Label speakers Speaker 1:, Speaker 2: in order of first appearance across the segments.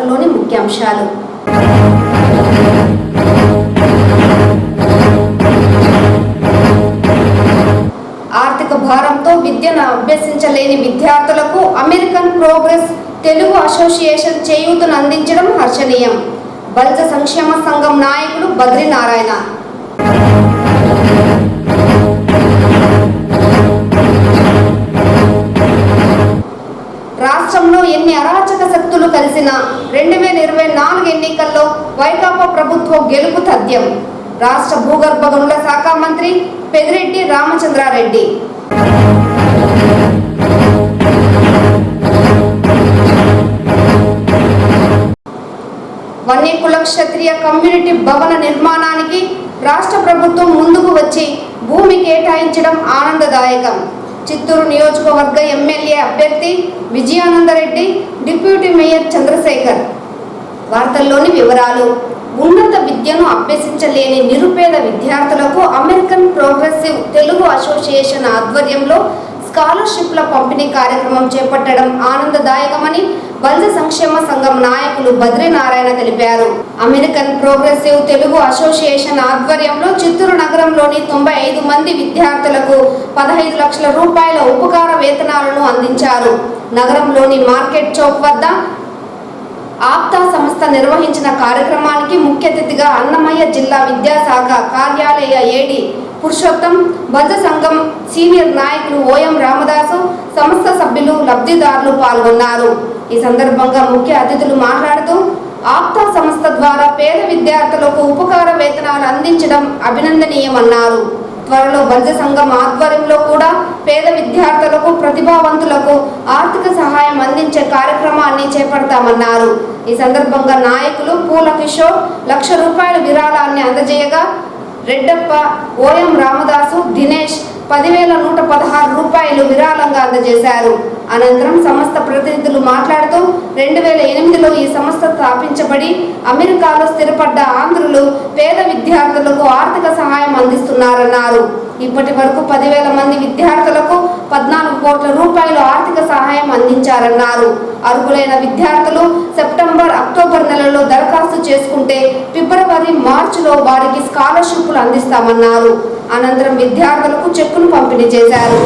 Speaker 1: వార్తల్లోని ముఖ్యాంశాలు. ఆర్థిక భారంతో విద్యను అభ్యసించలేని విద్యార్థులకు అమెరికన్ ప్రోగ్రెస్ తెలుగు అసోసియేషన్ చేయూతను అందించడం హర్షణీయం. బల్జ సంక్షేమ సంఘం నాయకులు బద్రీనారాయణ. రాష్ట్రంలో ఎన్ని అరాచక శక్తులు కలిసినా 2024 ఎన్నికల్లో వైకాపా ప్రభుత్వం గెలుపు తథ్యం. రాష్ట్ర భూగర్భ గనుల శాఖ మంత్రి పెద్దిరెడ్డి రామచంద్రారెడ్డి. వన్యకుల క్షత్రియ కమ్యూనిటీ భవన నిర్మాణానికి రాష్ట్ర ప్రభుత్వం ముందుకు వచ్చి భూమి కేటాయించడం ఆనందదాయకం. చిత్తూరు నియోజకవర్గ ఎమ్మెల్యే అభ్యర్థి విజయానందరెడ్డి, డిప్యూటీ మేయర్ చంద్రశేఖర్. వార్తల్లోని వివరాలు. ఉన్నత విద్యను అభ్యసించలేని నిరుపేద విద్యార్థులకు అమెరికన్ ప్రోగ్రెసివ్ తెలుగు అసోసియేషన్ ఆధ్వర్యంలో స్కాలర్షిప్ల పంపిణీ కార్యక్రమం చేపట్టడం ఆనందదాయకమని బల్జ సంక్షేమ సంఘం నాయకులు బద్రీనారాయణ తెలిపారు. అమెరికన్ ప్రోగ్రెసివ్ తెలుగు అసోసియేషన్ ఆధ్వర్యంలో చిత్తూరు నగరంలోని 95 మంది విద్యార్థులకు 15 లక్షల రూపాయల ఉపకార వేతనాలను అందించారు. నగరంలోని మార్కెట్ చౌక్ వద్ద ఆప్తా సంస్థ నిర్వహించిన కార్యక్రమానికి ముఖ్య అతిథిగా అన్నమయ్య జిల్లా విద్యాశాఖ కార్యాలయ ఏడి పురుషోత్తం, బల్జ సంఘం సీనియర్ నాయకులు ఓఎం రామదాసు, సంస్థ సభ్యులు, లబ్ధిదారులు పాల్గొన్నారు. ఈ సందర్భంగా ముఖ్య అతిథులు మాట్లాడుతూ ఆప్తా సంస్థ ద్వారా పేద విద్యార్థులకు ఉపకార వేతనాలు అందించడం అభినందనీయమన్నారు. త్వరలో బల్జ సంఘం ఆధ్వర్యంలో కూడా పేద విద్యార్థులకు, ప్రతిభావంతులకు ఆర్థిక సహాయం అందించే కార్యక్రమాన్ని చేపడతామన్నారు. ఈ సందర్భంగా నాయకులు పూల కిషోర్ 1,00,000 రూపాయల విరాళాన్ని అందజేయగా రెడ్డప్ప, ఓఎం రామదాసు, దినేష్ 10,116 రూపాయలు విరాళంగా అందజేశారు. అనంతరం సంస్థ ప్రతినిధులు మాట్లాడుతూ 2008లో ఈ సంస్థ స్థాపించబడి అమెరికాలో స్థిరపడ్డ ఆంధ్రులు పేద విద్యార్థులకు ఆర్థిక సహాయం అందిస్తున్నారన్నారు. ఇప్పటి వరకు 10,000 మంది విద్యార్థులకు 14 కోట్ల రూపాయలు ఆర్థిక సహాయం అందించారన్నారు. అర్హులైన విద్యార్థులు సెప్టెంబర్, అక్టోబర్ నెలలో దరఖాస్తు చేసుకుంటే ఫిబ్రవరి, మార్చిలో వారికి స్కాలర్షిప్లు అందిస్తామన్నారు. అనంతరం విద్యార్థులకు చెక్కును పంపిణీ చేశారు.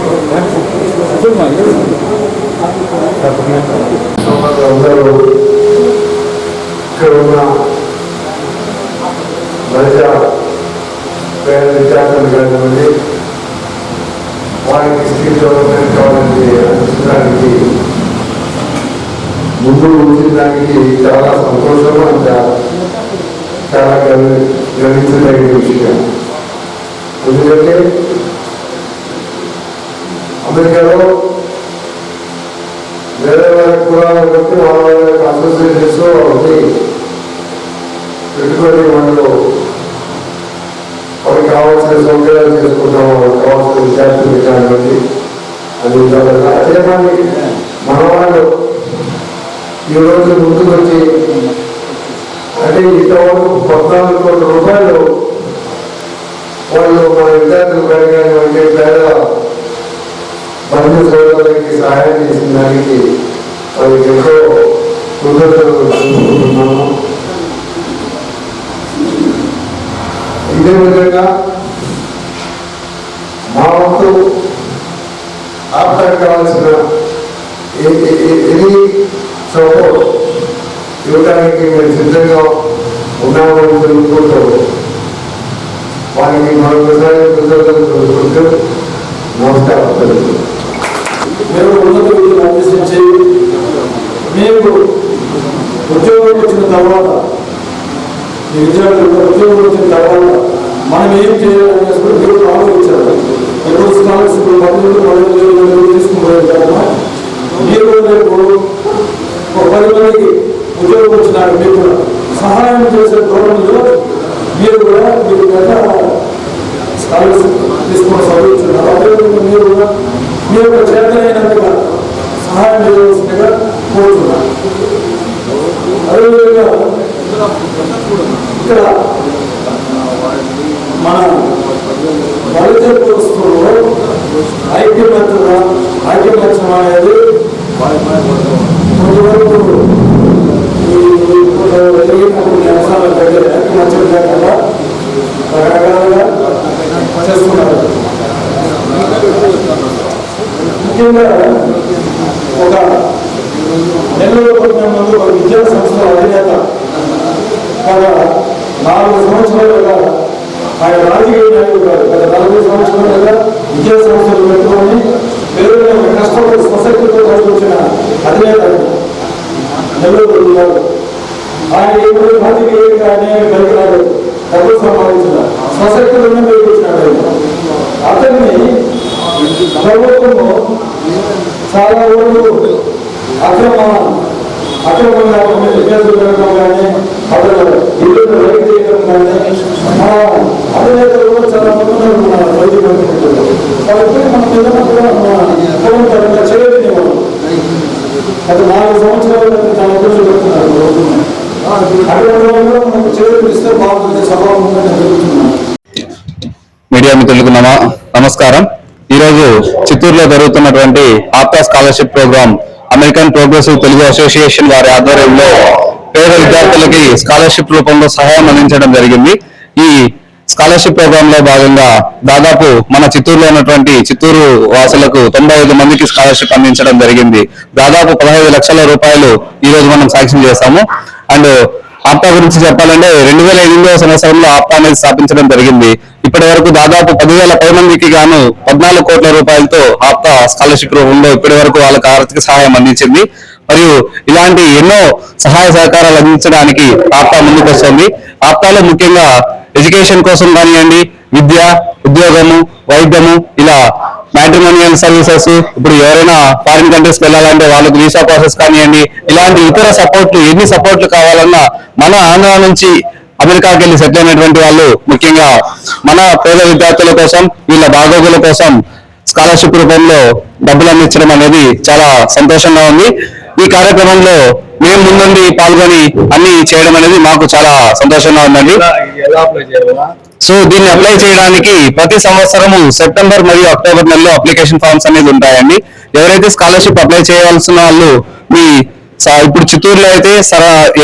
Speaker 2: వారికి స్కిల్ డెవలప్మెంట్ కావాలని అందించడానికి ముందు ఉంచడానికి చాలా సంతోషం, చాలా గర్వించదగిన విషయం. ఎందుకంటే అమెరికాలో వేరే వాళ్ళ కులాలను బట్టి వాళ్ళ అసోసియేషన్స్ వాళ్ళకి పెట్టుబడి వాళ్ళు వాళ్ళకి కావాల్సిన సౌకర్యాలు చేసుకుంటాం, వాళ్ళకి కావాల్సిన విద్యార్థులు కానివ్వండి అందించాలి. అదే మన వాళ్ళు ఈరోజు ముందుకు వచ్చి అంటే ఇంతవరకు 14 కోట్ల రూపాయలు వాళ్ళు మన విద్యార్థులు కానివ్వండి పేద బంధు సోదరులకి సహాయం చేసిన దానికి వాళ్ళకి ఎంతో కృతజ్ఞతలు తెలుసుకుంటున్నాము. ఇదే విధంగా మా వంతు ఆప్తానికి కావాల్సిన ఎనీ సపోర్ట్ ఇవ్వడానికి మేము సిద్ధంగా ఉన్నామని తెలుపుకుంటూ వారికి మరొకసారి కృతజ్ఞతలు తెలుపుకుంటూ నమస్కారం తెలుపుతున్నాం.
Speaker 3: మేము ఉన్నత విద్యను అభ్యసించి మేము ఉద్యోగం వచ్చిన తర్వాత ఈ విద్యార్థులు ఉద్యోగం వచ్చిన తర్వాత మనం ఏం చేయాలని దేవుడు ఆలోచించారు. ఎప్పుడు స్కాలర్షిప్ 10,000 తీసుకుపోయారు కదా, మీరు రేపు 10 మందికి ఉద్యోగం వచ్చినారు, మీకు సహాయం చేసే ప్రోగ్రాంలో మీరు కూడా మీరు స్కాలర్షిప్ తీసుకుని చదువుతున్నారు. అదేవిధంగా మీరు కూడా మీ యొక్క చేతనైనంతగా సహాయం చేయవలసిందిగా కోరుతున్నారు. అదేవిధంగా ఇక్కడ మన బలితత్వంలో ఐక్యమత్యం అనేది కొంతవరకు ఈ సుమారు 4 సంవత్సరాలుగా ఆయన రాజకీయ నాయకుడు కాదు, గత 40 సంవత్సరాలుగా విద్యా సంస్థలు పెట్టుకొని పేరుని కష్టపడి స్వశక్తితో తీసుకొచ్చిన అధినేత నెల్లూరు జిల్లాలో. ఆయన ఇప్పుడు రాజకీయంగా అనేక పరికరాలు డబ్బులు సంపాదించిన స్వశక్తులను పెరుగుతున్నాడు. అతన్ని ప్రభుత్వము చాలా ఊళ్ళు అక్రమంగా కేసులు పెట్టడం కానీ ఇల్లు రైతు చేయడం కానీ మన అధినేతలు కూడా చాలా మంది రైతు పెట్టుకుంటున్నారు. కాబట్టి మనం ఏదైనా కూడా ప్రభుత్వంగా చేయలేని వాళ్ళు గత 4 సంవత్సరాలు చాలా ఇబ్బందులు పెడుతున్నారు. అటువంటి వాళ్ళు కూడా మనకు చేయడం ఇస్తే బాగుంటుంది సభాముఖంగా జరుగుతున్నాం.
Speaker 4: మీడియా మిత్రులకు నమస్కారం. ఈరోజు చిత్తూరులో జరుగుతున్నటువంటి APTA scholarship program American Progressive Telugu Association వారి ఆధ్వర్యంలో పేద విద్యార్థులకి స్కాలర్షిప్ రూపంలో సహాయం అందించడం జరిగింది. ఈ స్కాలర్షిప్ ప్రోగ్రామ్ లో భాగంగా దాదాపు మన చిత్తూరులో ఉన్నటువంటి చిత్తూరు వాసులకు 95 మందికి స్కాలర్షిప్ అందించడం జరిగింది. దాదాపు 15 లక్షల రూపాయలు ఈ రోజు మనం శాంక్షన్ చేశాము. అండ్ ఆప్తా గురించి చెప్పాలంటే 2008వ సంవత్సరంలో ఆప్తా అనేది స్థాపించడం జరిగింది. ఇప్పటి వరకు దాదాపు 10,000 పై మందికి గాను 14 కోట్ల రూపాయలతో ఆప్తా స్కాలర్షిప్ రూపంలో ఇప్పటి వరకు వాళ్ళకి ఆర్థిక సహాయం అందించింది. మరియు ఇలాంటి ఎన్నో సహాయ సహకారాలు అందించడానికి ఆప్తా ముందుకు వస్తుంది. ఆప్తాలో ముఖ్యంగా ఎడ్యుకేషన్ కోసం కానివ్వండి, విద్య, ఉద్యోగము, వైద్యము, ఇలా మ్యాట్రిమోనియల్ సర్వీసెస్, ఇప్పుడు ఎవరైనా ఫారిన్ కంట్రీస్ వెళ్ళాలంటే వాళ్ళకి వీసా ప్రాసెస్ కానివ్వండి, ఇలాంటి ఇతర సపోర్ట్లు ఎన్ని సపోర్ట్లు కావాలన్నా మన ఆంధ్ర నుంచి అమెరికాకి వెళ్ళి సెటిల్ అయినటువంటి వాళ్ళు ముఖ్యంగా మన పేద విద్యార్థుల కోసం, వీళ్ళ బాగోగుల కోసం స్కాలర్షిప్ రూపంలో డబ్బులు అందించడం అనేది చాలా సంతోషంగా ఉంది. ఈ కార్యక్రమంలో మేము ముందుండి పాల్గొని అన్ని చేయడం అనేది మాకు చాలా సంతోషంగా ఉందండి. సో దీన్ని అప్లై చేయడానికి ప్రతి సంవత్సరము సెప్టెంబర్ మరియు అక్టోబర్ నెలలో అప్లికేషన్ ఫామ్స్ అనేది ఉంటాయండి. ఎవరైతే స్కాలర్షిప్ అప్లై చేయవలసిన వాళ్ళు ఇప్పుడు చిత్తూరులో అయితే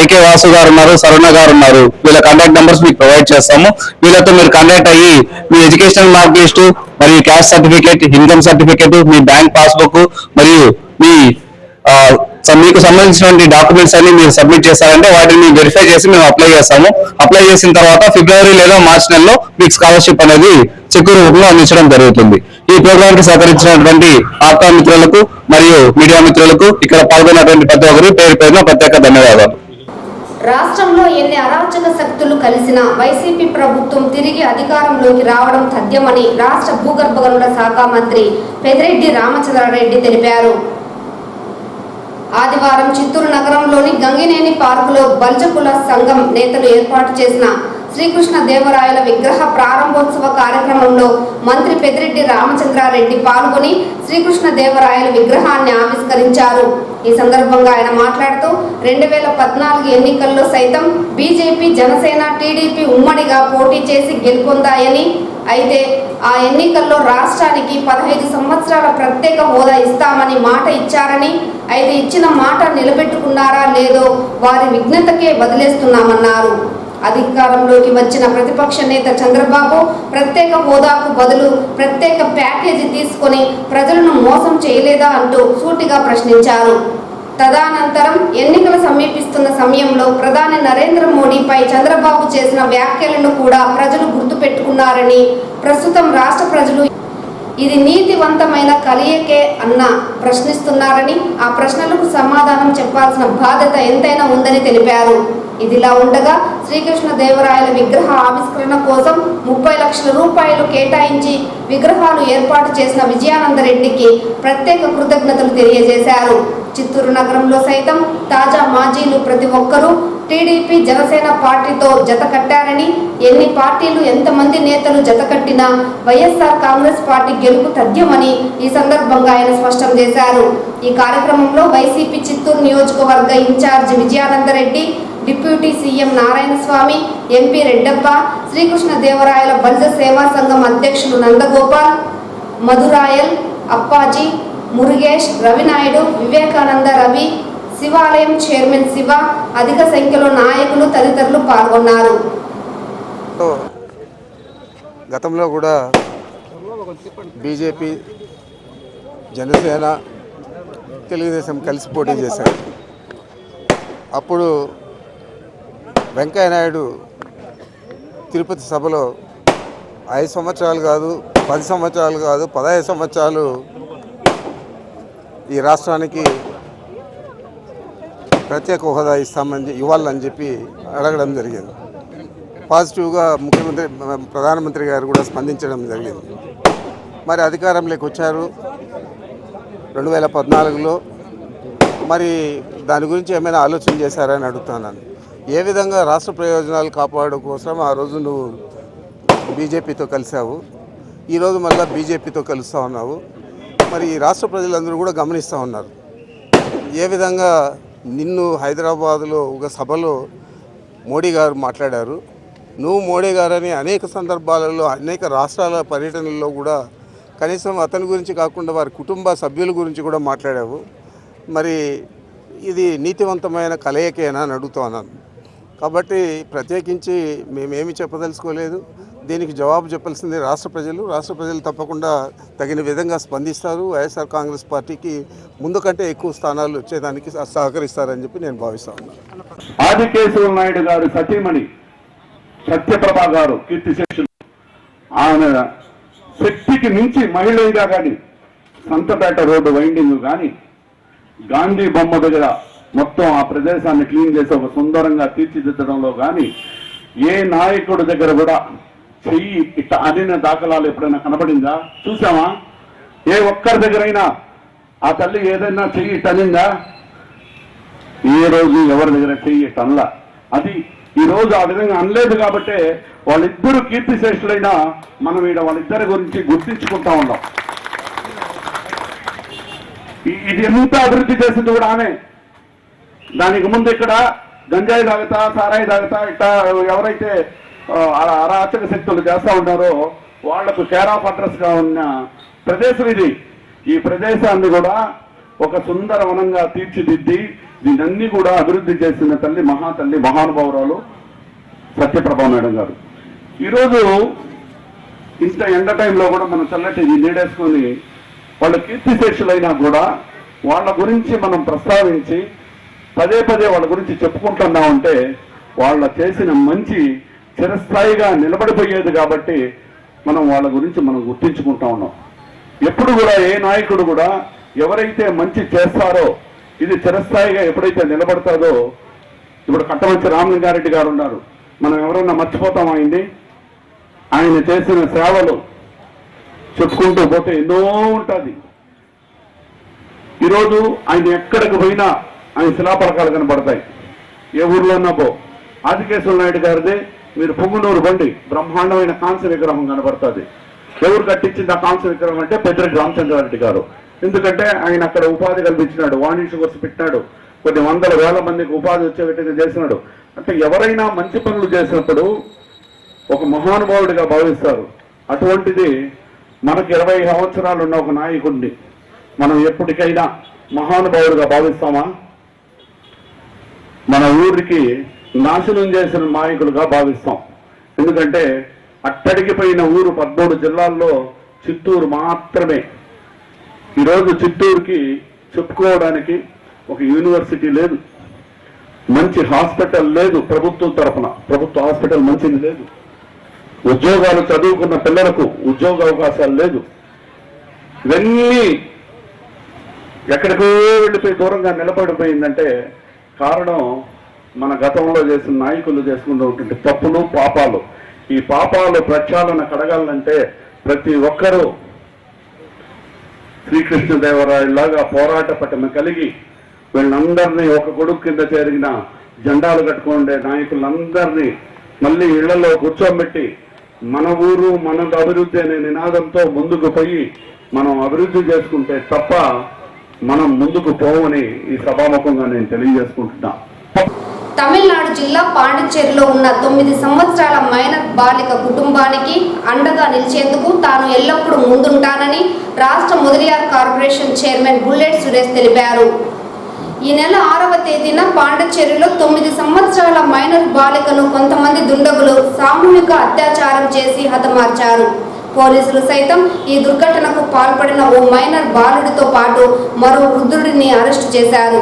Speaker 4: ఏకే వాసు గారు ఉన్నారు, సరుణ గారు ఉన్నారు. వీళ్ళ కాంటాక్ట్ నెంబర్స్ మీకు ప్రొవైడ్ చేస్తాము. వీళ్ళతో మీరు కాంటాక్ట్ అయ్యి మీ ఎడ్యుకేషనల్ మార్క్ లిస్టు మరియు క్యాస్ట్ సర్టిఫికేట్, ఇన్కమ్ సర్టిఫికేట్, మీ బ్యాంక్ పాస్బుక్ మరియు మీకు సంబంధించినటువంటి డాక్యుమెంట్స్ అన్ని మీరు సబ్మిట్ చేస్తారంటే వాటిని వెరిఫై చేసి మేము అప్లై చేస్తాము. అప్లై చేసిన తర్వాత ఫిబ్రవరి లేదా మార్చ్ నెలలో మీకు స్కాలర్షిప్ అనేది చెక్ రూపంలో అందించడం జరుగుతుంది. ఈ ప్రోగ్రామ్ కి సహకరించినటువంటి ఆప్తా మిత్రులకు మరియు మీడియా మిత్రులకు, ఇక్కడ పాల్గొన్నటువంటి ప్రతి ఒక్కరు పేరు పేరున ప్రత్యేక ధన్యవాదాలు.
Speaker 1: రాష్ట్రంలో ఎన్ని అరాచక శక్తులు కలిసినా వైసీపీ ప్రభుత్వం తిరిగి అధికారంలోకి రావడం తథ్యమని రాష్ట్ర భూగర్భ గనుల శాఖ మంత్రి పెద్దిరెడ్డి రామచంద్రారెడ్డి తెలిపారు. ఆదివారం చిత్తూరు నగరంలోని గంగినేని పార్కులో బల్జకుల సంఘం నేతలు ఏర్పాటు చేసిన శ్రీకృష్ణ దేవరాయల విగ్రహ ప్రారంభోత్సవ కార్యక్రమంలో మంత్రి పెద్దిరెడ్డి రామచంద్రారెడ్డి పాల్గొని శ్రీకృష్ణ దేవరాయల విగ్రహాన్ని ఆవిష్కరించారు. ఈ సందర్భంగా ఆయన మాట్లాడుతూ 2014 ఎన్నికల్లో సైతం బీజేపీ, జనసేన, టీడీపీ ఉమ్మడిగా పోటీ చేసి గెలుపొందాయని, అయితే ఆ ఎన్నికల్లో రాష్ట్రానికి 15 సంవత్సరాల ప్రత్యేక హోదా ఇస్తామని మాట ఇచ్చారని, అయితే ఇచ్చిన మాట నిలబెట్టుకున్నారా లేదో వారి విఘ్నతకే వదిలేస్తున్నామన్నారు. అధికారంలోకి వచ్చిన ప్రతిపక్ష నేత చంద్రబాబు ప్రత్యేక హోదాకు బదులు ప్రత్యేక ప్యాకేజీ తీసుకొని ప్రజలను మోసం చేయలేదా అంటూ సూటిగా ప్రశ్నించారు. తదనంతరం ఎన్నికలు సమీపిస్తున్న సమయంలో ప్రధాని నరేంద్ర మోడీపై చంద్రబాబు చేసిన వ్యాఖ్యలను కూడా ప్రజలు గుర్తుపెట్టుకున్నారని, ప్రస్తుతం రాష్ట్ర ప్రజలు ఇది నీతివంతమైన కలయికే అన్న ప్రశ్నిస్తున్నారని, ఆ ప్రశ్నలకు సమాధానం చెప్పాల్సిన బాధ్యత ఎంతైనా ఉందని తెలిపారు. ఇదిలా ఉండగా శ్రీకృష్ణ దేవరాయల విగ్రహ ఆవిష్కరణ కోసం 30 లక్షల రూపాయలు కేటాయించి విగ్రహాలు ఏర్పాటు చేసిన విజయానందరెడ్డికి ప్రత్యేక కృతజ్ఞతలు తెలియజేశారు. చిత్తూరు నగరంలో సైతం తాజా మాజీలు ప్రతి ఒక్కరూ టీడీపీ, జనసేన పార్టీతో జత కట్టారని, ఎన్ని పార్టీలు ఎంతమంది నేతలు జత కట్టినా వైఎస్ఆర్ కాంగ్రెస్ పార్టీ గెలుపు తథ్యమని ఈ సందర్భంగా ఆయన స్పష్టం చేశారు. ఈ కార్యక్రమంలో వైసీపీ చిత్తూరు నియోజకవర్గ incharge Vijayananda Reddy, deputy CM Narayanaswamy, MP Reddappa, Srikrishna దేవరాయల బల్జ సేవా సంఘం అధ్యక్షులు నందగోపాల్, మధురాయల్, అప్పాజీ, మురుగేష్, రవినాయుడు, వివేకానంద, రవి, శివాలయం చైర్మన్ శివ, అధిక సంఖ్యలో నాయకులు తదితరులు పాల్గొన్నారు.
Speaker 5: గతంలో కూడా బీజేపీ, జనసేన, తెలుగుదేశం కలిసి పోటీ చేశారు. అప్పుడు వెంకయ్యనాయుడు తిరుపతి సభలో 5 సంవత్సరాలు కాదు, 10 సంవత్సరాలు కాదు, 15 సంవత్సరాలు ఈ రాష్ట్రానికి ప్రత్యేక హోదా ఇవ్వాలని చెప్పి అడగడం జరిగింది. పాజిటివ్గా ప్రధానమంత్రి గారు కూడా స్పందించడం జరిగింది. మరి అధికారంలోకి వచ్చారు 2014లో. మరి దాని గురించి ఏమైనా ఆలోచన చేశారని అడుగుతున్నాను. ఏ విధంగా రాష్ట్ర ప్రయోజనాలు కాపాడడం కోసం ఆ రోజు నువ్వు బీజేపీతో కలిసావు, ఈరోజు మళ్ళీ బీజేపీతో కలుస్తూ ఉన్నావు. మరి ఈ రాష్ట్ర ప్రజలందరూ కూడా గమనిస్తూ ఉన్నారు. ఏ విధంగా నిన్ను హైదరాబాదులో ఒక సభలో మోడీ గారు మాట్లాడారు. నువ్వు మోడీ గారని అనేక సందర్భాలలో అనేక రాష్ట్రాల పర్యటనల్లో కూడా కనీసం అతని గురించి కాకుండా వారి కుటుంబ సభ్యుల గురించి కూడా మాట్లాడావు. మరి ఇది నీతివంతమైన కలయికేనా అని అడుగుతూ ఉన్నాను. కాబట్టి ప్రత్యేకించి మేమేమి చెప్పదలుచుకోలేదు. దీనికి జవాబు చెప్పాల్సింది రాష్ట్ర ప్రజలు తప్పకుండా తగిన విధంగా స్పందిస్తారు. వైఎస్ఆర్ కాంగ్రెస్ పార్టీకి ముందు కంటే ఎక్కువ స్థానాలు వచ్చేదానికి సహకరిస్తారని చెప్పి నేను భావిస్తా ఉన్నాను.
Speaker 3: ఆదికేశవ నాయుడు గారు సతీమణి సత్యప్రభ గారు కీర్తిశేషులు. ఆమె శక్తికి మించి మహిళగా కానీ సంతపేట రోడ్డు వైండింగ్ కానీ గాంధీ బొమ్మ దగ్గర మొత్తం ఆ ప్రదేశాన్ని క్లీన్ చేసి ఒక సుందరంగా తీర్చిదిద్దడంలో కానీ ఏ నాయకుడి దగ్గర కూడా చెయ్యి ఇట్ట అనిన దాఖలాలు ఎప్పుడైనా కనబడిందా? చూసామా? ఏ ఒక్కరి దగ్గరైనా ఆ తల్లి ఏదైనా చెయ్యి ఇట్టనిందా? ఏ రోజు ఎవరి దగ్గర చెయ్యి ఇట్టనలా. అది ఈ రోజు ఆ విధంగా అనలేదు కాబట్టే వాళ్ళిద్దరూ కీర్తిశ్రేష్ఠులైనా మనం ఈడ వాళ్ళిద్దరి గురించి గుర్తించుకుంటా ఉన్నాం. ఇది ఎంత అభివృద్ధి చేసింది కూడా ఆమె. దానికి ముందు ఇక్కడ గంజాయి తాగుతా, సారాయి తాగుతా ఇట్లా ఎవరైతే అరాచక శక్తులు చేస్తూ ఉన్నారో వాళ్లకు కేర్ ఆఫ్ అడ్రస్ గా ఉన్న ప్రదేశం ఇది. ఈ ప్రదేశాన్ని కూడా ఒక సుందర వనంగా తీర్చిదిద్ది దీనన్నీ కూడా అభివృద్ధి చేసిన తల్లి మహాతల్లి మహానుభావురాలు సత్యప్రభ మేడం గారు. ఈరోజు ఇంత ఎండ టైంలో కూడా మనం చల్లటి నీడేసుకొని వాళ్ళ కీర్తిశేషులైనా కూడా వాళ్ళ గురించి మనం ప్రస్తావించి పదే పదే వాళ్ళ గురించి చెప్పుకుంటున్నామంటే వాళ్ళ చేసిన మంచి చిరస్థాయిగా నిలబడిపోయేది కాబట్టి మనం వాళ్ళ గురించి మనం గుర్తించుకుంటా ఉన్నాం. ఎప్పుడు కూడా ఏ నాయకుడు కూడా ఎవరైతే మంచి చేస్తారో ఇది చిరస్థాయిగా ఎప్పుడైతే నిలబడతాదో, ఇప్పుడు కట్టమంచి రామలింగారెడ్డి గారు ఉన్నారు, మనం ఎవరన్నా మర్చిపోతాం అయింది. ఆయన చేసిన సేవలు చెప్పుకుంటూ పోతే ఎన్నో ఉంటుంది. ఈరోజు ఆయన ఎక్కడికి పోయినా ఆయన శిలాపలకాలు కనబడతాయి. ఏ ఊర్లో ఉన్నా పో. ఆదికేశవ నాయుడు గారిది మీరు పొంగునూరు బండి బ్రహ్మాండమైన కాంస్య విగ్రహం కనబడుతుంది. ఎవరు కట్టించింది ఆ కాంస్య విగ్రహం అంటే పెద్దిరెడ్డి రామచంద్రారెడ్డి గారు. ఎందుకంటే ఆయన అక్కడ ఉపాధి కల్పించినాడు, వాణిజ్య కోర్సు పెట్టినాడు, కొన్ని వందల వేల మందికి ఉపాధి వచ్చే విధంగా చేసినాడు. అంటే ఎవరైనా మంచి పనులు చేసినప్పుడు ఒక మహానుభావుడిగా భావిస్తారు. అటువంటిది మనకు 20 సంవత్సరాలు ఉన్న ఒక నాయకుడిని మనం ఎప్పటికైనా మహానుభావుడిగా భావిస్తామా? మన ఊరికి నాశనం చేసిన నాయకులుగా భావిస్తాం. ఎందుకంటే అట్టడికి పోయిన ఊరు 13 జిల్లాల్లో చిత్తూరు మాత్రమే. ఈరోజు చిత్తూరుకి చెప్పుకోవడానికి ఒక యూనివర్సిటీ లేదు, మంచి హాస్పిటల్ లేదు, ప్రభుత్వం తరఫున ప్రభుత్వ హాస్పిటల్ మంచిది లేదు, ఉద్యోగాలు చదువుకున్న పిల్లలకు ఉద్యోగ అవకాశాలు లేదు. ఇవన్నీ ఎక్కడికో వెళ్ళిపోయి దూరంగా నిలబడిపోయిందంటే కారణం మన గతంలో చేసిన నాయకులు చేసుకుంటూ తప్పులు పాపాలు. ఈ పాపాలు ప్రక్షాళన కడగాలంటే ప్రతి ఒక్కరూ శ్రీకృష్ణదేవరాయలాగా పోరాట పటిమ కలిగి వీళ్ళందరినీ ఒక కొడుకు కింద చేరిన జెండాలు కట్టుకుండే నాయకులందరినీ మళ్ళీ ఇళ్లలో కూర్చోబెట్టి మన ఊరు మన అభివృద్ధి అనే నినాదంతో ముందుకు పోయి మనం అభివృద్ధి చేసుకుంటే తప్ప మనం ముందుకు పోవని ఈ సభాముఖంగా నేను తెలియజేసుకుంటున్నా.
Speaker 1: తమిళనాడు జిల్లా పాండిచ్చేరిలో ఉన్న 9 సంవత్సరాల మైనర్ బాలిక కుటుంబానికి అండగా నిలిచేందుకు తాను ఎల్లప్పుడూ ముందుంటానని రాష్ట్ర ముదిరియార్ కార్పొరేషన్ చైర్మన్ బుల్లెట్ సురేష్ తెలిపారు. ఈ నెల 6వ తేదీన పాండిచ్చేరిలో 9 సంవత్సరాల మైనర్ బాలికను కొంతమంది దుండగులు సామూహిక అత్యాచారం చేసి హతమార్చారు. పోలీసులు సైతం ఈ దుర్ఘటనకు పాల్పడిన ఓ మైనర్ బాలుడితో పాటు మరో వృద్ధుడిని అరెస్టు చేశారు.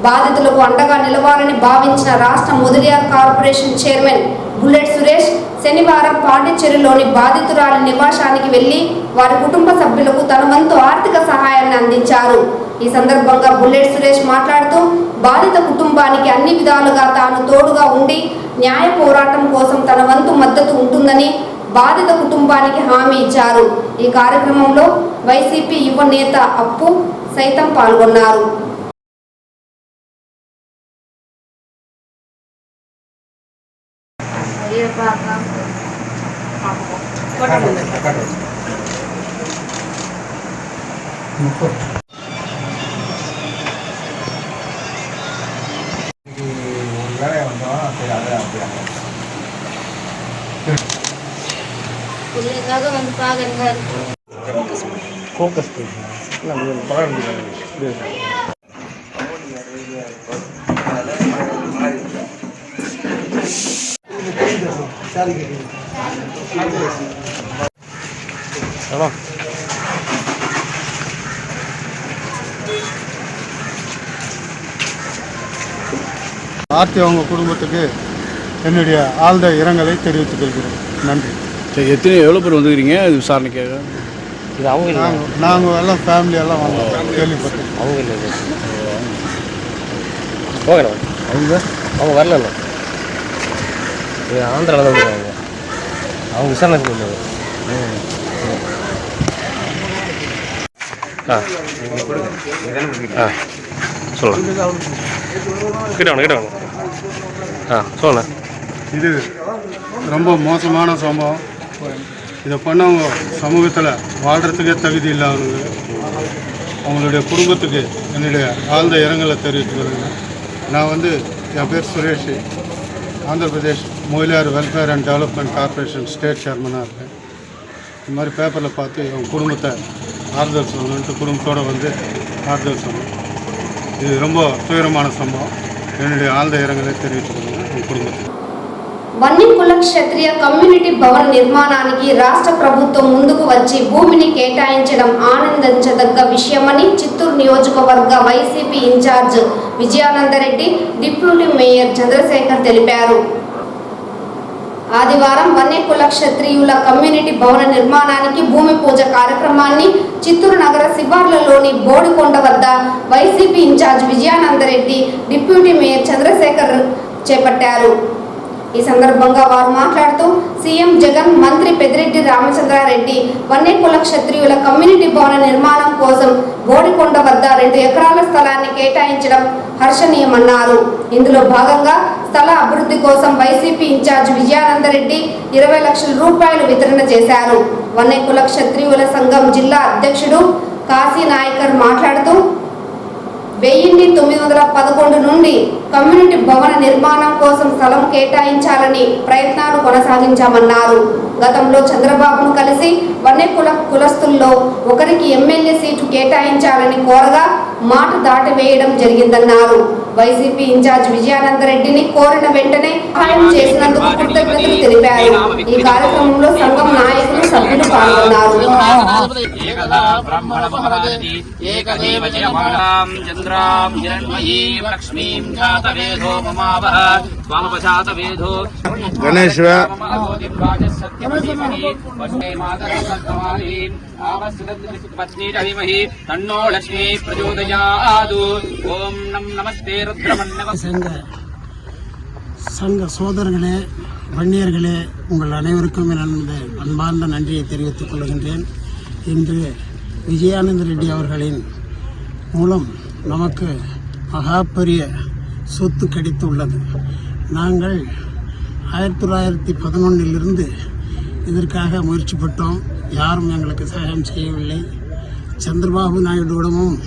Speaker 1: బాధితులకు అండగా నిలవాలని భావించిన రాష్ట్ర ముదిరియార్ కార్పొరేషన్ చైర్మన్ బుల్లెట్ సురేష్ శనివారం పాండిచ్చేరిలోని బాధితురాలి నివాసానికి వెళ్లి వారి కుటుంబ సభ్యులకు తన వంతు ఆర్థిక సహాయాన్ని అందించారు. ఈ సందర్భంగా బుల్లెట్ సురేష్ మాట్లాడుతూ బాధిత కుటుంబానికి అన్ని విధాలుగా తాను తోడుగా ఉండి న్యాయ పోరాటం కోసం తన వంతు మద్దతు ఉంటుందని బాధిత కుటుంబానికి హామీ ఇచ్చారు. ఈ కార్యక్రమంలో వైసీపీ యువ నేత అప్పు సైతం పాల్గొన్నారు.
Speaker 6: ஆர்த்தி அவங்க குடும்பத்துக்கு என்னுடைய ஆழ்ந்த இரங்கலை தெரிவித்துக் கொள்கிறோம். நன்றி.
Speaker 7: எவ்வளோ பேர் வந்துக்கிறீங்க இது விசாரணைக்காக?
Speaker 8: இது அவங்க
Speaker 6: நாங்கள் எல்லாம் ஃபேமிலி எல்லாம் வந்தோம், கேள்விப்பட்டோம்.
Speaker 8: அவங்க இல்லை போகணும், அவங்க வரல, இது ஆந்திராவில் தான் வந்துருக்காங்க. அவங்க விசாரணை பண்ணுவாங்க. சொல்லலாம் கிட்ட வாங்க. சொல்லுண்ணா.
Speaker 6: இது ரொம்ப மோசமான சம்பவம். இதை பண்ணவங்க சமூகத்தில் வாழ்கிறதுக்கே தகுதி இல்லாதவங்க. அவங்களுடைய குடும்பத்துக்கு என்னுடைய ஆழ்ந்த இரங்கலை தெரிவித்துக்கிறேங்க. நான் என் பேர் சுரேஷ், ஆந்திர பிரதேஷ் மொயிலியார் welfare and development corporation state சேர்மனாக இருக்கேன். இந்த மாதிரி பேப்பரில் பார்த்து அவங்க குடும்பத்தை ஆறுதல் சொல்லணுன்ட்டு குடும்பத்தோடு ஆறுதல் சொல்லணும். இது ரொம்ப துயரமான சம்பவம். என்னுடைய ஆழ்ந்த இரங்கலை தெரிவித்துக்கிறேங்க உங்கள் குடும்பத்துக்கு.
Speaker 1: వన్యకుల క్షత్రియ కమ్యూనిటీ భవన నిర్మాణానికి రాష్ట్ర ప్రభుత్వం ముందుకు వచ్చి భూమిని కేటాయించడం ఆనందించదగ్గ విషయమని చిత్తూరు నియోజకవర్గ YCP incharge Vijayananda Reddy, deputy mayor Chandrasekhar తెలిపారు. ఆదివారం వన్యకుల క్షత్రియుల కమ్యూనిటీ భవన నిర్మాణానికి భూమి పూజ కార్యక్రమాన్ని చిత్తూరు నగర శివార్లలోని బోడికొండ వద్ద YCP incharge Vijayananda Reddy, deputy mayor Chandrasekhar చేపట్టారు. ఈ సందర్భంగా వారు మాట్లాడుతూ సీఎం జగన్, మంత్రి పెద్దిరెడ్డి రామచంద్రారెడ్డి వన్యకుల క్షత్రియుల కమ్యూనిటీ భవన నిర్మాణం కోసం బోడికొండ వద్ద 2 ఎకరాల స్థలాన్ని కేటాయించడం హర్షణీయమన్నారు. ఇందులో భాగంగా స్థల అభివృద్ధి కోసం వైసీపీ ఇన్ఛార్జ్ విజయానందరెడ్డి 20 లక్షల రూపాయలు వితరణ చేశారు. వన్యకుల క్షత్రియుల సంఘం జిల్లా అధ్యక్షుడు కాశీ నాయకర్ మాట్లాడుతూ 1911 నుండి కమ్యూనిటీ భవన నిర్మాణం కోసం స్థలం కేటాయించాలని ప్రయత్నాలు కొనసాగించామన్నారు. గతంలో చంద్రబాబును కలిసి వన్యకుల కులస్తుల్లో ఒకరికి ఎమ్మెల్యే సీటు కేటాయించాలని కోరగా మాట దాటివేయడం జరిగిందన్నారు. వైసీపీ ఇన్ఛార్జ్ విజయానందరెడ్డిని కోరిన వెంటనే సహాయం చేసినందుకు కృతజ్ఞతలు తెలిపారు. ఈ కార్యక్రమంలో సంఘం నాయకులు, సభ్యులు పాల్గొన్నారు.
Speaker 6: గణేష్
Speaker 9: தன்னோ லட்சுமி பிரச்சோதயாத். ஓம் நமஸ்தே
Speaker 10: சங்க சோதரர்களே, வன்னியர்களே, உங்கள் அனைவருக்கும் எனது அன்பார்ந்த நன்றியை தெரிவித்துக் கொள்கின்றேன். இன்று விஜயானந்த ரெட்டி அவர்களின் மூலம் நமக்கு மகாபெரிய சொத்து கிடைத்துள்ளது. நாங்கள் 1911 இதற்காக முயற்சிப்பட்டோம். யாரும் எங்களுக்கு சகாயம் செய்யவில்லை. சந்திரபாபு நாயுடுவிடமும்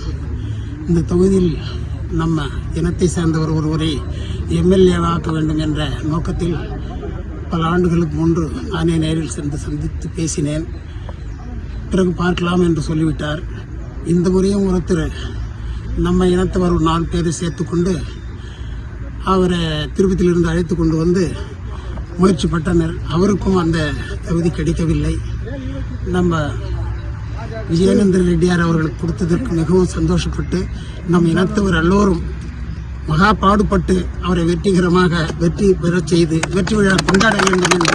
Speaker 10: இந்த தொகுதியில் நம்ம இனத்தை சேர்ந்தவர் ஒருவரை எம்எல்ஏவாக்க வேண்டும் என்ற நோக்கத்தில் பல ஆண்டுகளுக்கு முன்பு நானே நேரில் சென்று சந்தித்து பேசினேன். பிறகு பார்க்கலாம் என்று சொல்லிவிட்டார். இந்த முறையும் ஒருத்தர் நம்ம இனத்தவர் 4 பேரை சேர்த்துக்கொண்டு அவரை திருப்பதியிலிருந்து அழைத்து கொண்டு வந்து முயற்சிப்பட்டனர். அவருக்கும் அந்த தகுதி கிடைக்கவில்லை. நம்ம விஜயானந்த ரெட்டியார் அவர்களுக்கு கொடுத்ததற்கு மிகவும் சந்தோஷப்பட்டு நம் இனத்தவர் எல்லோரும் பாடுபட்டு அவரை வெற்றி பெறச் செய்து வெற்றி விழா கொண்டாட வேண்டும் என்று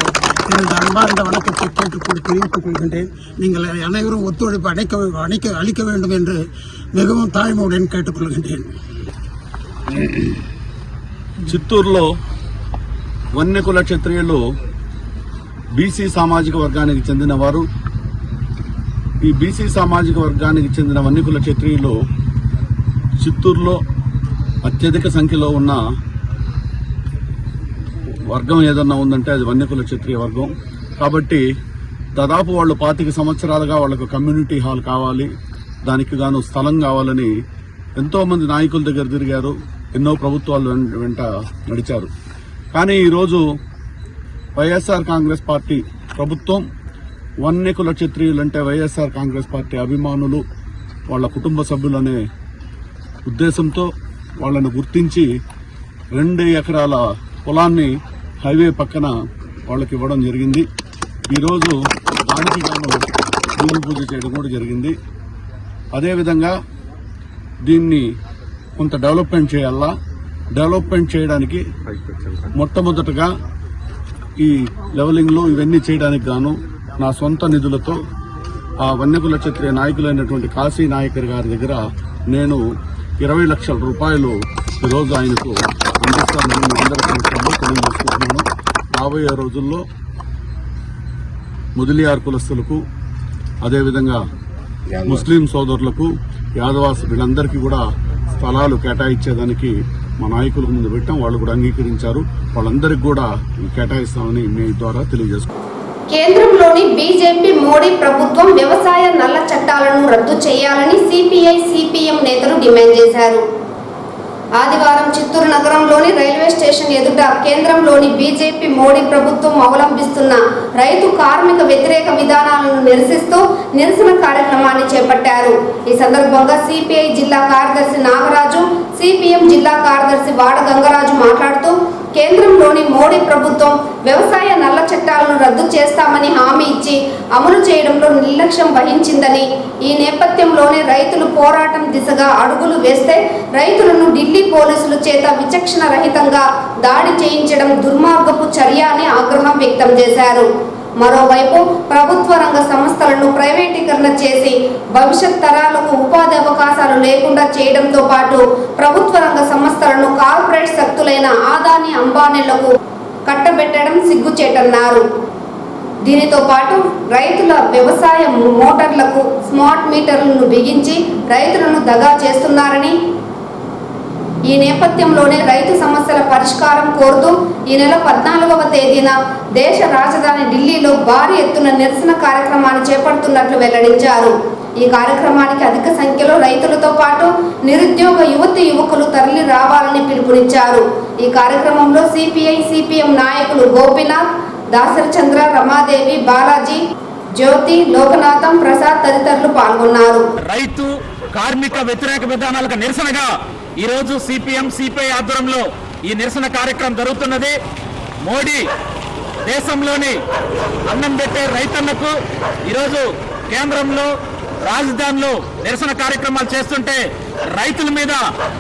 Speaker 10: எனது அன்பார்ந்த வணக்கத்தை கேட்டுக்கொண்டு தெரிவித்துக் கொள்கின்றேன். நீங்கள் அனைவரும் ஒத்துழைப்பு அளிக்க வேண்டும் என்று மிகவும் தாழ்மையுடன் கேட்டுக்கொள்கின்றேன்.
Speaker 7: చిత్తూరులో వన్యకుల క్షత్రియులు బీసీ సామాజిక వర్గానికి చెందినవారు. ఈ బీసీ సామాజిక వర్గానికి చెందిన వన్యకుల క్షత్రియులు చిత్తూరులో అత్యధిక సంఖ్యలో ఉన్న వర్గం ఏదన్నా ఉందంటే అది వన్యకుల క్షత్రియ వర్గం. కాబట్టి దాదాపు వాళ్ళు 25 సంవత్సరాలుగా వాళ్ళకు కమ్యూనిటీ హాల్ కావాలి, దానికి గాను స్థలం కావాలని ఎంతోమంది నాయకుల దగ్గర తిరిగారు, ఎన్నో ప్రభుత్వాలు వెంట నడిచారు. కానీ ఈరోజు వైఎస్ఆర్ కాంగ్రెస్ పార్టీ ప్రభుత్వం వన్యకుల క్షత్రియులంటే వైఎస్ఆర్ కాంగ్రెస్ పార్టీ అభిమానులు, వాళ్ళ కుటుంబ సభ్యులనే ఉద్దేశంతో వాళ్ళను గుర్తించి 2 ఎకరాల పొలాన్ని హైవే పక్కన వాళ్ళకి ఇవ్వడం జరిగింది. ఈరోజు దానికి గాను భూమి పూజ చేయడం కూడా జరిగింది. అదేవిధంగా దీన్ని కొంత డెవలప్మెంట్ చేయాలా. డెవలప్మెంట్ చేయడానికి మొట్టమొదటగా ఈ లెవెలింగ్లో ఇవన్నీ చేయడానికి గాను నా సొంత నిధులతో ఆ వన్యకుల క్షత్రియ నాయకులైనటువంటి కాశీ నాయకర్ గారి దగ్గర నేను 20 లక్షల రూపాయలు ఈరోజు ఆయనకు అందిస్తానని మీ అందరి సంవత్సరంలో తెలియజేసుకుంటున్నాను. రాబోయే రోజుల్లో ముదిలియార్ కులస్తులకు, అదేవిధంగా ముస్లిం సోదరులకు, యాదవాస్ వీళ్ళందరికీ కూడా స్థలాలు కేటాయించేదానికి మా నాయకుల ముందు పెట్టాం. వాళ్ళు కూడా అంగీకరించారు. వాళ్ళందరికీ కూడా కేటాయిస్తామని మీ ద్వారా తెలియజేసుకుంటాం.
Speaker 1: కేంద్రంలోని బీజేపీ మోడీ ప్రభుత్వం వ్యవసాయ నల్ల చట్టాలను రద్దు చేయాలని సిపిఐ సిపిఎం నేతలు డిమాండ్ చేశారు. ఆదివారం చిత్తూరు నగరంలోని రైల్వే స్టేషన్ ఎదుట కేంద్రంలోని బీజేపీ మోడీ ప్రభుత్వం అవలంబిస్తున్న రైతు కార్మిక వ్యతిరేక విధానాలను నిరసిస్తూ నిరసన కార్యక్రమాన్ని చేపట్టారు. ఈ సందర్భంగా సిపిఐ జిల్లా కార్యదర్శి నాగరాజు, సిపిఎం జిల్లా కార్యదర్శి వాడ గంగరాజు మాట్లాడుతూ కేంద్రంలోని మోడీ ప్రభుత్వం వ్యవసాయ నల్ల చట్టాలను రద్దు చేస్తామని హామీ ఇచ్చి అమలు చేయడంలో నిర్లక్ష్యం వహించిందని, ఈ నేపథ్యంలోనే రైతులు పోరాటం దిశగా అడుగులు వేస్తే రైతులను ఢిల్లీ పోలీసుల చేత విచక్షణ రహితంగా దాడి చేయించడం దుర్మార్గపు చర్య అని ఆగ్రహం వ్యక్తం చేశారు. మరోవైపు ప్రభుత్వ రంగ సంస్థలను ప్రైవేటీకరణ చేసి భవిష్యత్ తరాలకు ఉపాధి అవకాశాలు లేకుండా చేయడంతో పాటు ప్రభుత్వ రంగ సంస్థలను కార్పొరేట్ శక్తులైన ఆదాని అంబానీలకు కట్టబెట్టడం సిగ్గుచేటన్నారు. దీనితో పాటు రైతుల వ్యవసాయ మోటార్లకు స్మార్ట్ మీటర్లను బిగించి రైతులను దగా చేస్తున్నారని, ఈ నేపథ్యంలోనే రైతు సమస్యల పరిష్కారం కోరుతూ ఈ నెల 14వ తేదీన దేశ రాజధాని ఢిల్లీలో భారీ ఎత్తున నిరసన కార్యక్రమాన్ని చేపడుతున్నట్లు వెల్లడించారు. ఈ కార్యక్రమానికి అధిక సంఖ్యలో రైతులతో పాటు నిరుద్యోగ యువకులు తరలి రావాలని పిలుపునిచ్చారు. ఈ కార్యక్రమంలో సిపిఐ సిపిఎం నాయకులు గోపీనాథ్, దాసరి చంద్ర, రమాదేవి, బాలాజీ, జ్యోతి, లోకనాథం, ప్రసాద్ తదితరులు పాల్గొన్నారు.
Speaker 9: రైతు కార్మిక వ్యతిరేక విధానాలకు నిరసనగా ఈరోజు సిపిఎం సిపిఐ ఆధ్వర్యంలో ఈ నిరసన కార్యక్రమం జరుగుతున్నది. మోడీ దేశంలోని అన్నం పెట్టే రైతన్నకు ఈరోజు కేంద్రంలో రాజధానిలో నిరసన కార్యక్రమాలు చేస్తుంటే రైతుల మీద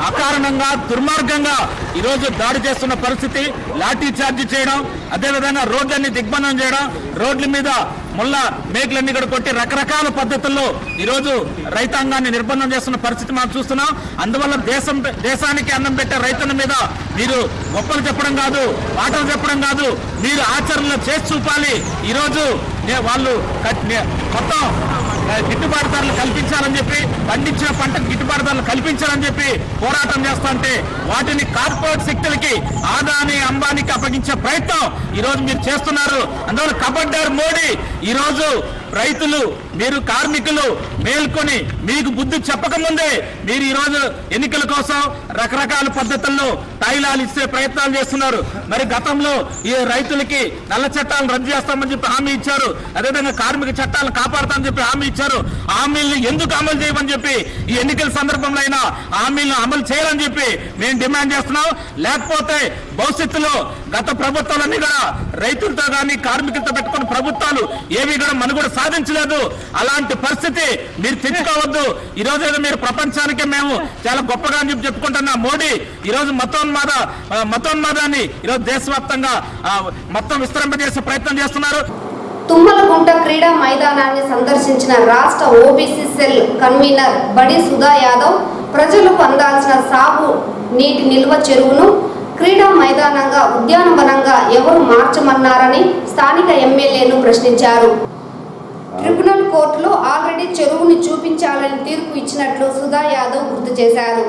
Speaker 9: అకారణంగా దుర్మార్గంగా ఈరోజు దాడి చేస్తున్న పరిస్థితి, లాఠీ చార్జీ చేయడం, అదేవిధంగా రోడ్లన్నీ దిగ్బంధం చేయడం, రోడ్ల మీద ముళ్ళ మేకులన్నీ కూడా కొట్టి రకరకాల పద్ధతుల్లో ఈరోజు రైతాంగాన్ని నిర్బంధం చేస్తున్న పరిస్థితి మనం చూస్తున్నాం. అందువల్ల దేశానికి అన్నం పెట్టే రైతుల మీద మీరు గొప్పలు చెప్పడం కాదు, మాటలు చెప్పడం కాదు, మీరు ఆచరణలో చేసి చూపాలి. ఈరోజు వాళ్ళు మొత్తం గిట్టుబాటు ధరలు కల్పించాలని చెప్పి, పండించిన పంటకు గిట్టుబాటు ధరలు కల్పించాలని చెప్పి పోరాటం చేస్తుంటే వాటిని కార్పొరేట్ శక్తులకి, ఆదాని అంబానీకి అప్పగించే ప్రయత్నం ఈరోజు మీరు చేస్తున్నారు. అందువల్ల కబడ్డారు మోడీ. ఈరోజు రైతులు, మీరు కార్మికులు మేల్కొని మీకు బుద్ధి చెప్పకముందే మీరు ఈరోజు ఎన్నికల కోసం రకరకాల పద్ధతుల్లో తాయిలాలు ఇచ్చే ప్రయత్నాలు చేస్తున్నారు. మరి గతంలో ఈ రైతులకి నల్ల చట్టాలను రద్దు చేస్తామని చెప్పి హామీ ఇచ్చారు, అదేవిధంగా కార్మిక చట్టాలను కాపాడుతామని చెప్పి హామీ ఇచ్చారు. హామీలను ఎందుకు అమలు చేయమని చెప్పి ఈ ఎన్నికల సందర్భంలో అయినా హామీలను అమలు చేయాలని చెప్పి మేము డిమాండ్ చేస్తున్నాం. లేకపోతే భవిష్యత్తులో గత ప్రభుత్వాలన్నీ కూడా రైతులతో కానీ కార్మికులతో పెట్టుకున్న ప్రభుత్వాలు ఏవి కూడా మనుగడ సాధించలేదు. అలాంటి పరిస్థితి మీరు తెచ్చుకోవద్దు. ఈ రోజు ఏదో మీరు ప్రపంచానికే మేము చాలా గొప్పగా అని చెప్పుకుంటున్న మోడీ ఈ రోజు మతోన్మాదాన్ని ఈరోజు దేశవ్యాప్తంగా మొత్తం విస్తరింపజేసే ప్రయత్నం చేస్తున్నారు.
Speaker 1: తుమ్మలగుంట క్రీడా మైదానాన్ని సందర్శించిన రాష్ట్ర ఓబీసీ సెల్ కన్వీనర్ బడి సుధా యాదవ్ ప్రజలకు అందాల్సిన సాగు నీటి నిల్వ చెరువును క్రీడా మైదానంగా ఉద్యానవనంగా ఎవరు మార్చమన్నారని స్థానిక ఎమ్మెల్యేను ప్రశ్నించారు. ట్రిబ్యునల్ కోర్టులో ఆల్రెడీ చెరువుని చూపించాలని తీర్పు ఇచ్చినట్లు సుధా యాదవ్ గుర్తు చేశారు.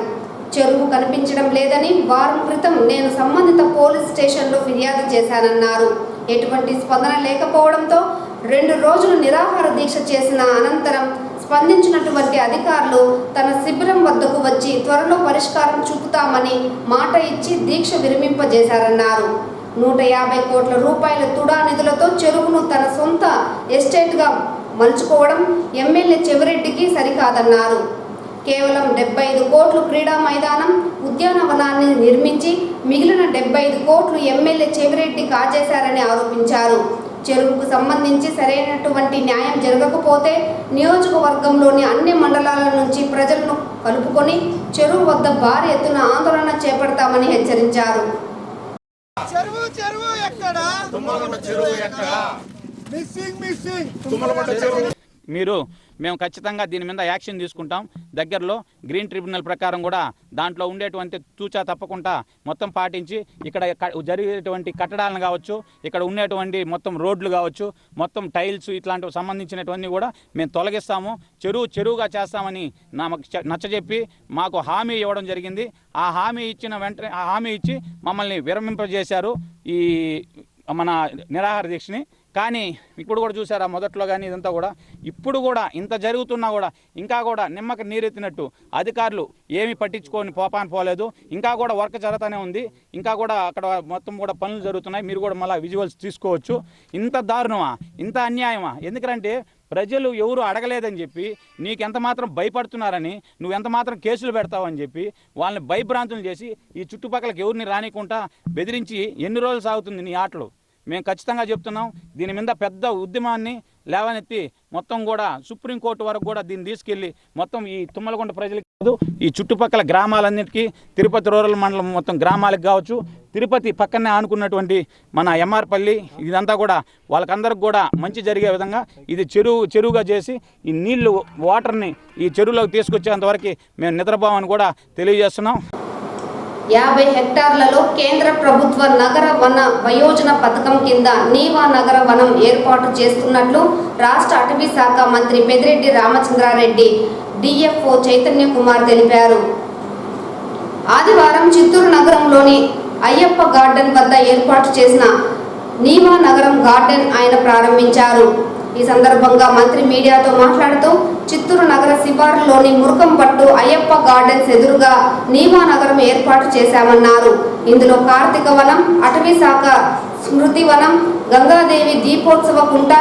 Speaker 1: చెరువు కనిపించడం లేదని వారం క్రితం నేను సంబంధిత పోలీస్ స్టేషన్లో ఫిర్యాదు చేశానన్నారు. ఎటువంటి స్పందన లేకపోవడంతో 2 రోజులు నిరాహార దీక్ష చేసిన అనంతరం స్పందించినటువంటి అధికారులు తన శిబిరం వద్దకు వచ్చి త్వరలో పరిష్కారం చూపుతామని మాట ఇచ్చి దీక్ష విరమింపజేశారన్నారు. 150 కోట్ల రూపాయల తుడా నిధులతో చెరువును తన సొంత ఎస్టేట్గా మలుచుకోవడం ఎమ్మెల్యే చెవిరెడ్డికి సరికాదన్నారు. కేవలం 75 కోట్లు క్రీడా మైదానం ఉద్యానవనాన్ని నిర్మించి మిగిలిన 75 కోట్లు ఎమ్మెల్యే చెవిరెడ్డి కాజేశారని ఆరోపించారు. చెరువుకు సంబంధించి సరైనటువంటి న్యాయం జరగకపోతే నియోజకవర్గంలోని అన్ని మండలాల నుంచి ప్రజలను కలుపుకొని చెరువు వద్ద భారీ ఎత్తున ఆందోళన చేపడతామని హెచ్చరించారు.
Speaker 9: మేము ఖచ్చితంగా దీని మీద యాక్షన్ తీసుకుంటాం. దగ్గరలో గ్రీన్ ట్రిబ్యునల్ ప్రకారం కూడా దాంట్లో ఉండేటువంటి తూచా తప్పకుండా మొత్తం పాటించి ఇక్కడ జరిగేటువంటి కట్టడాలను కావచ్చు, ఇక్కడ ఉండేటువంటి మొత్తం రోడ్లు కావచ్చు, మొత్తం టైల్స్ ఇట్లాంటివి సంబంధించినటువంటి కూడా మేము తొలగిస్తాము. చెరువుగా చేస్తామని నచ్చజెప్పి మాకు హామీ ఇవ్వడం జరిగింది. ఆ హామీ ఇచ్చి మమ్మల్ని విరమింపజేశారు ఈ మన నిరాహార దీక్షని. కానీ ఇప్పుడు కూడా చూసారా, మొదట్లో కానీ ఇదంతా కూడా ఇప్పుడు కూడా ఇంత జరుగుతున్నా కూడా ఇంకా కూడా నిమ్మకి నీరెత్తినట్టు అధికారులు ఏమీ పట్టించుకొని పోలేదు. ఇంకా కూడా వర్క్ జరుగుతూనే ఉంది. ఇంకా కూడా అక్కడ మొత్తం కూడా పనులు జరుగుతున్నాయి. మీరు కూడా మళ్ళీ విజువల్స్ తీసుకోవచ్చు. ఇంత దారుణమా, ఇంత అన్యాయమా? ఎందుకంటే ప్రజలు ఎవరు అడగలేదని చెప్పి నీకెంత మాత్రం భయపడుతున్నారని, నువ్వెంత మాత్రం కేసులు పెడతావని చెప్పి వాళ్ళని భయభ్రాంతులు చేసి ఈ చుట్టుపక్కలకి ఎవరిని రానికుండా బెదిరించి ఎన్ని రోజులు సాగుతుంది నీ ఆటలు? మేము ఖచ్చితంగా చెప్తున్నాం, దీని మీద పెద్ద ఉద్యమాన్ని లేవనెత్తి మొత్తం కూడా సుప్రీంకోర్టు వరకు కూడా దీన్ని తీసుకెళ్ళి మొత్తం ఈ తుమ్మలగుంట ప్రజలకి కాదు, ఈ చుట్టుపక్కల గ్రామాలన్నిటికీ, తిరుపతి రూరల్ మండలం మొత్తం గ్రామాలకు కావచ్చు, తిరుపతి పక్కనే ఆనుకున్నటువంటి మన ఎంఆర్పల్లి, ఇదంతా కూడా వాళ్ళకందరికి కూడా మంచి జరిగే విధంగా ఇది చెరువుగా చేసి ఈ నీళ్లు వాటర్ని ఈ చెరువులోకి తీసుకొచ్చేంతవరకు మేము నిద్రపోమని కూడా తెలియజేస్తున్నాం.
Speaker 1: 50 హెక్టార్లలో కేంద్ర ప్రభుత్వ నగర వన వయోజన పథకం కింద నీవా నగర వనం ఏర్పాటు చేస్తున్నట్లు రాష్ట్ర అటవీ శాఖ మంత్రి పెద్దిరెడ్డి రామచంద్రారెడ్డి డిఎఫ్ఓ చైతన్య కుమార్ తెలిపారు. ఆదివారం చిత్తూరు నగరంలోని అయ్యప్ప గార్డెన్ వద్ద ఏర్పాటు చేసిన నీవా నగరం గార్డెన్ ఆయన ప్రారంభించారు. ఈ సందర్భంగా మంత్రి మీడియాతో మాట్లాడుతూ చిత్తూరు నగర శివారులోని మురుకంపట్టు అయ్యప్ప గార్డెన్స్ ఎదురుగా నీవా నగరం ఏర్పాటు చేశామన్నారు. ఇందులో కార్తీక వనం, అటవీ శాఖ స్మృతి వనం, గంగాదేవి దీపోత్సవ కుంట,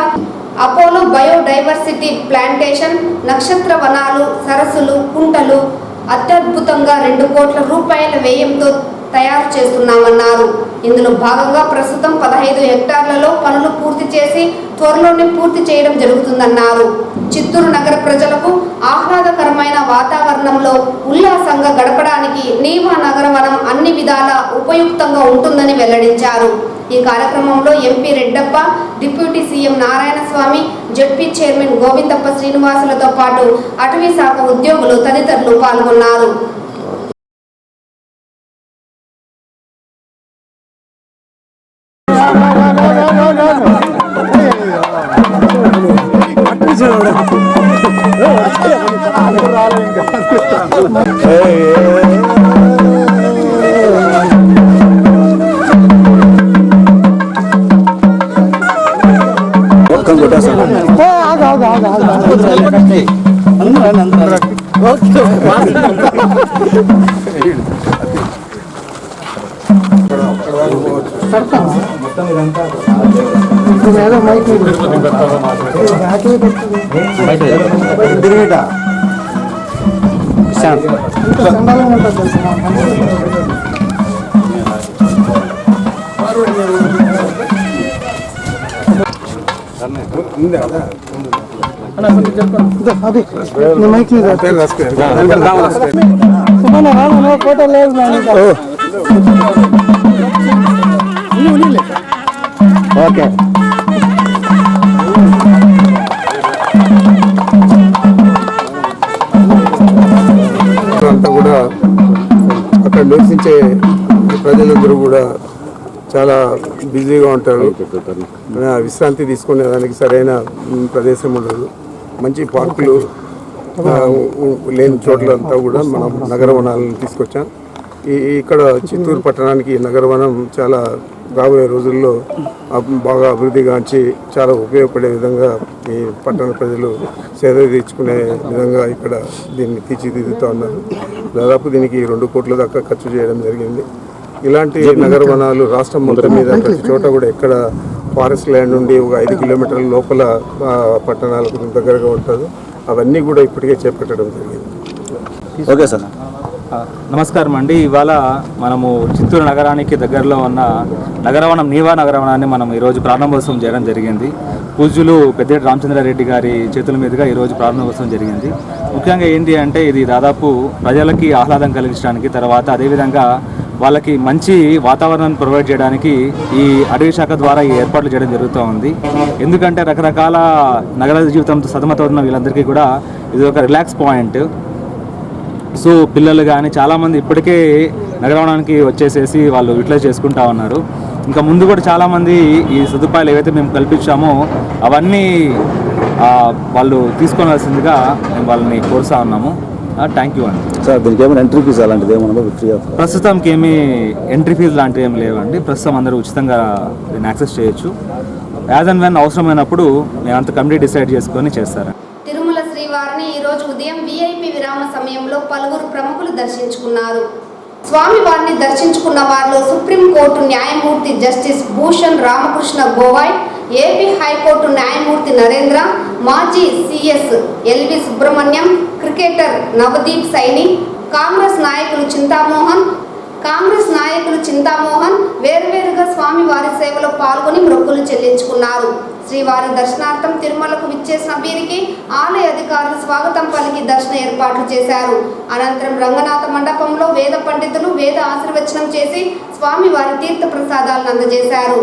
Speaker 1: అపోలో బయోడైవర్సిటీ ప్లాంటేషన్, నక్షత్ర వనాలు, సరస్సులు, కుంటలు అత్యద్భుతంగా 2 కోట్ల రూపాయల వ్యయంతో తయారు చేస్తున్నామన్నారు. ఇందులో భాగంగా ప్రస్తుతం 15 హెక్టార్లలో పనులు పూర్తి చేసి త్వరలోనే పూర్తి చేయడం జరుగుతుందన్నారు. చిత్తూరు నగర ప్రజలకు ఆహ్లాదకరమైన వాతావరణంలో ఉల్లాసంగా గడపడానికి నీవా నగర వనం అన్ని విధాలా ఉపయుక్తంగా ఉంటుందని వెల్లడించారు. ఈ కార్యక్రమంలో MP Reddappa, deputy CM Narayanaswamy, ZP chairman Govindappa శ్రీనివాసులతో పాటు అటవీ శాఖ ఉద్యోగులు తదితరులు పాల్గొన్నారు.
Speaker 10: ఫోటో లేదు ఓకే
Speaker 5: అంతా కూడా అక్కడ నివసించే ప్రజలందరూ కూడా చాలా బిజీగా ఉంటారు. విశ్రాంతి తీసుకునే దానికి సరైన ప్రదేశం ఉండదు. మంచి పార్కులు లేని చోట్లంతా కూడా మనం నగరవనాలను తీసుకొచ్చాం. ఇక్కడ చిత్తూరు పట్టణానికి నగరవనం చాలా రాబోయే రోజుల్లో బాగా అభివృద్ధిగాంచి చాలా ఉపయోగపడే విధంగా ఈ పట్టణ ప్రజలు సేద తీర్చుకునే విధంగా ఇక్కడ దీన్ని తీర్చిదిద్దుతూ ఉన్నారు. దాదాపు దీనికి 2 కోట్ల దాకా ఖర్చు చేయడం జరిగింది. ఇలాంటి నగరవనాలు రాష్ట్రం మొత్తం మీద ప్రతి చోట కూడా ఎక్కడ ఫారెస్ట్ ల్యాండ్ నుండి ఒక 5 కిలోమీటర్ల లోపల పట్టణాలకు దగ్గరగా ఉంటుందో అవన్నీ కూడా ఇప్పటికే చేపట్టడం జరిగింది.
Speaker 11: Okay sir. నమస్కారం అండి. ఇవాళ మనము చిత్తూరు నగరానికి దగ్గరలో ఉన్న నగరవనం నీవా నగరవనాన్ని మనం ఈరోజు ప్రారంభోత్సవం చేయడం జరిగింది. పూజ్యులు పెద్దేటి రామచంద్రారెడ్డి గారి చేతుల మీదుగా ఈరోజు ప్రారంభోత్సవం జరిగింది. ముఖ్యంగా ఏంటి అంటే ఇది దాదాపు ప్రజలకి ఆహ్లాదం కలిగించడానికి, తర్వాత అదేవిధంగా వాళ్ళకి మంచి వాతావరణాన్ని ప్రొవైడ్ చేయడానికి ఈ అటవీ శాఖ ద్వారా ఈ ఏర్పాట్లు చేయడం జరుగుతూ ఉంది. ఎందుకంటే రకరకాల నగర జీవితంతో సతమతవుతున్న వీళ్ళందరికీ కూడా ఇది ఒక రిలాక్స్ పాయింట్. సో పిల్లలు కానీ చాలామంది ఇప్పటికే నగరవనానికి వచ్చేసేసి వాళ్ళు యూటిలైజ్ చేసుకుంటా ఉన్నారు. ఇంకా ముందు కూడా చాలామంది ఈ సదుపాయాలు ఏవైతే మేము కల్పించామో అవన్నీ వాళ్ళు తీసుకోవాల్సిందిగా మేము వాళ్ళని కోరుతా ఉన్నాము. థ్యాంక్ యూ అండి.
Speaker 7: సార్ దీనికి ఏమైనా ఎంట్రీ ఫీజు అలాంటిది ఏమన్నా ఫ్రీ ఆఫ్?
Speaker 11: ప్రస్తుతానికి ఏమీ ఎంట్రీ ఫీజు లాంటివి ఏమి లేవండి. ప్రస్తుతం అందరూ ఉచితంగా దీన్ని యాక్సెస్ చేయొచ్చు. యాజ్ అండ్ వెన్ అవసరమైనప్పుడు మేమంతా కమిటీ డిసైడ్ చేసుకొని చేస్తారు.
Speaker 1: తిరుమల శ్రీవారిని ఈరోజు ఉదయం VIP విరామ సమయంలో పలువురు ప్రముఖులు దర్శించుకున్నారు. స్వామివారిని దర్శించుకున్న వారిలో సుప్రీంకోర్టు న్యాయమూర్తి justice Bhushan Ramakrishna Gavai, AP high court న్యాయమూర్తి నరేంద్ర, మాజీ CS LV Subrahmanyam, cricketer Navdeep Saini, Congress నాయకులు చింతామోహన్ వేర్వేరుగా స్వామివారి సేవలో పాల్గొని మొక్కులు చెల్లించుకున్నారు. శ్రీవారి దర్శనార్థం తిరుమలకు విచ్చేసిన వీరికి ఆలయ అధికారులు స్వాగతం పలికి దర్శన ఏర్పాట్లు చేశారు. అనంతరం రంగనాథ మండపంలో వేద పండితులు వేద ఆశీర్వచనం చేసి స్వామివారి తీర్థ ప్రసాదాలను అందజేశారు.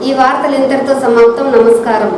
Speaker 1: ఈ వార్తలు ఇంతటితో సమాప్తం. నమస్కారం.